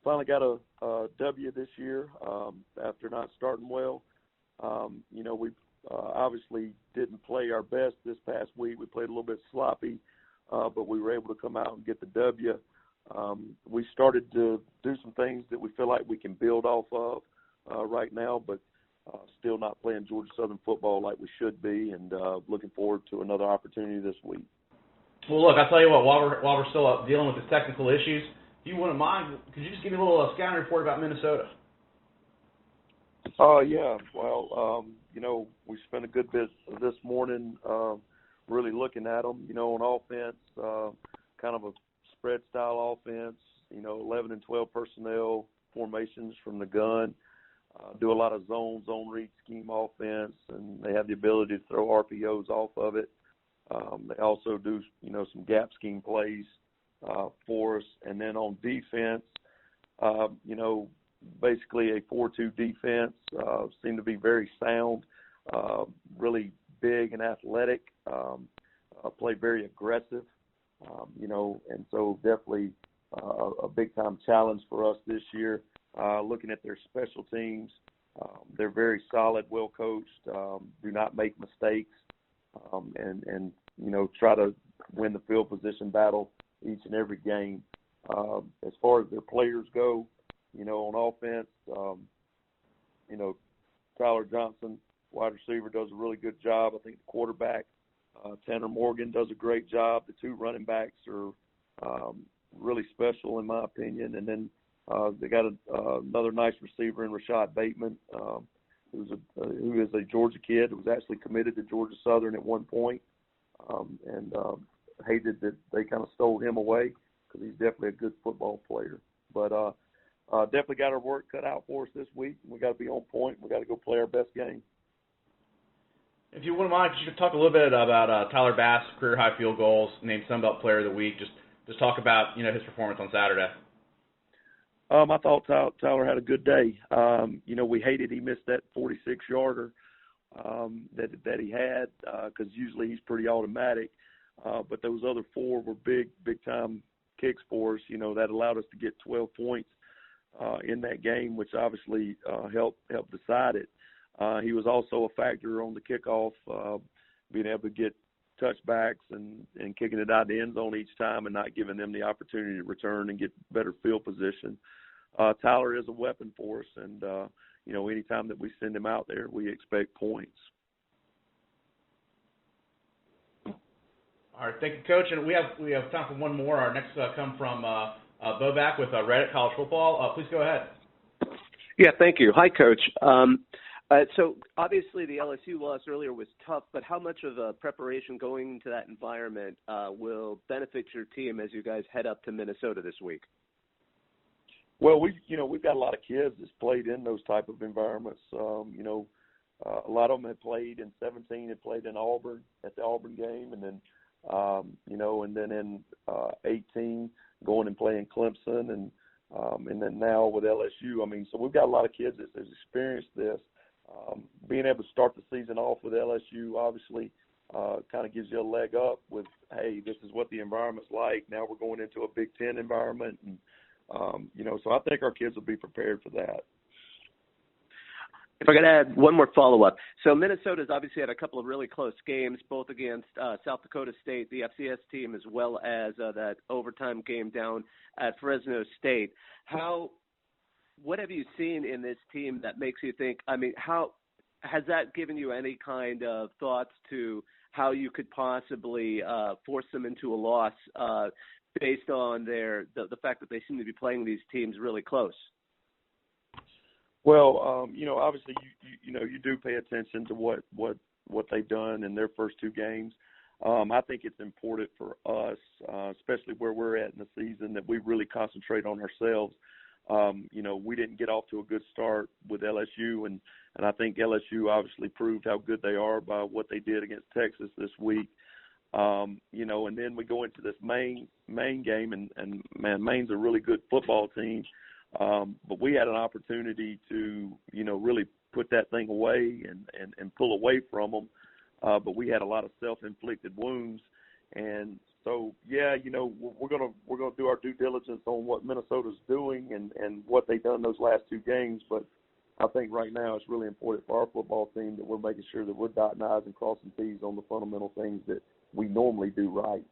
finally got a W this year after not starting well. We obviously didn't play our best this past week. We played a little bit sloppy, but we were able to come out and get the W. We started to do some things that we feel like we can build off of right now, but still not playing Georgia Southern football like we should be, and looking forward to another opportunity this week. Well, look, I'll tell you what, while we're still dealing with the technical issues, if you wouldn't mind, could you just give me a little scouting report about Minnesota? Yeah. Well, we spent a good bit this morning really looking at them. On offense, kind of a spread style offense, 11 and 12 personnel formations from the gun, do a lot of zone read scheme offense, and they have the ability to throw RPOs off of it. They also do, some gap scheme plays for us. And then on defense, basically a 4-2 defense, seem to be very sound, really big and athletic, play very aggressive, and so definitely a big-time challenge for us this year. Looking at their special teams, they're very solid, well-coached, do not make mistakes, and try to win the field position battle each and every game. As far as their players go, on offense, Tyler Johnson, wide receiver, does a really good job. I think the quarterback, Tanner Morgan, does a great job. The two running backs are really special in my opinion. And then they got another nice receiver in Rashad Bateman, who is a Georgia kid who was actually committed to Georgia Southern at one point, and hated that they kind of stole him away because he's definitely a good football player. But definitely got our work cut out for us this week. We got to be on point. We got to go play our best game. If you wouldn't mind, could you talk a little bit about Tyler Bass, career high field goals, named Sunbelt Player of the Week? Just talk about his performance on Saturday. I thought Tyler had a good day. We hated he missed that 46-yarder that he had because usually he's pretty automatic. But those other four were big-time kicks for us. That allowed us to get 12 points in that game, which obviously helped decide it. He was also a factor on the kickoff, being able to get touchbacks and kicking it out the end zone each time and not giving them the opportunity to return and get better field position. Tyler is a weapon for us, and, anytime that we send him out there, we expect points. All right, thank you, Coach. And we have time for one more. Our next come from Boback with Reddit College Football. Please go ahead. Yeah, thank you. Hi, Coach. So obviously the LSU loss earlier was tough, but how much of a preparation going into that environment will benefit your team as you guys head up to Minnesota this week? Well, we've got a lot of kids that's played in those type of environments. A lot of them had played in 17, had played in Auburn at the Auburn game, and then and then in 18 going and playing Clemson, and then now with LSU. So we've got a lot of kids that has experienced this. Being able to start the season off with LSU obviously kind of gives you a leg up with, hey, this is what the environment's like. Now we're going into a Big Ten environment, and so I think our kids will be prepared for that. If I could add one more follow-up. So Minnesota's obviously had a couple of really close games, both against South Dakota State, the FCS team, as well as that overtime game down at Fresno State. What have you seen in this team that makes you think, how has that given you any kind of thoughts to how you could possibly force them into a loss based on the fact that they seem to be playing these teams really close? Well, obviously, you do pay attention to what they've done in their first two games. I think it's important for us, especially where we're at in the season, that we really concentrate on ourselves. We didn't get off to a good start with LSU, and I think LSU obviously proved how good they are by what they did against Texas this week. And then we go into this Maine game, and man, Maine's a really good football team. But we had an opportunity to, really put that thing away and pull away from them. But we had a lot of self-inflicted wounds And so, yeah, we're gonna do our due diligence on what Minnesota's doing and what they've done those last two games. But I think right now it's really important for our football team that we're making sure that we're dotting I's and crossing T's on the fundamental things that we normally do right.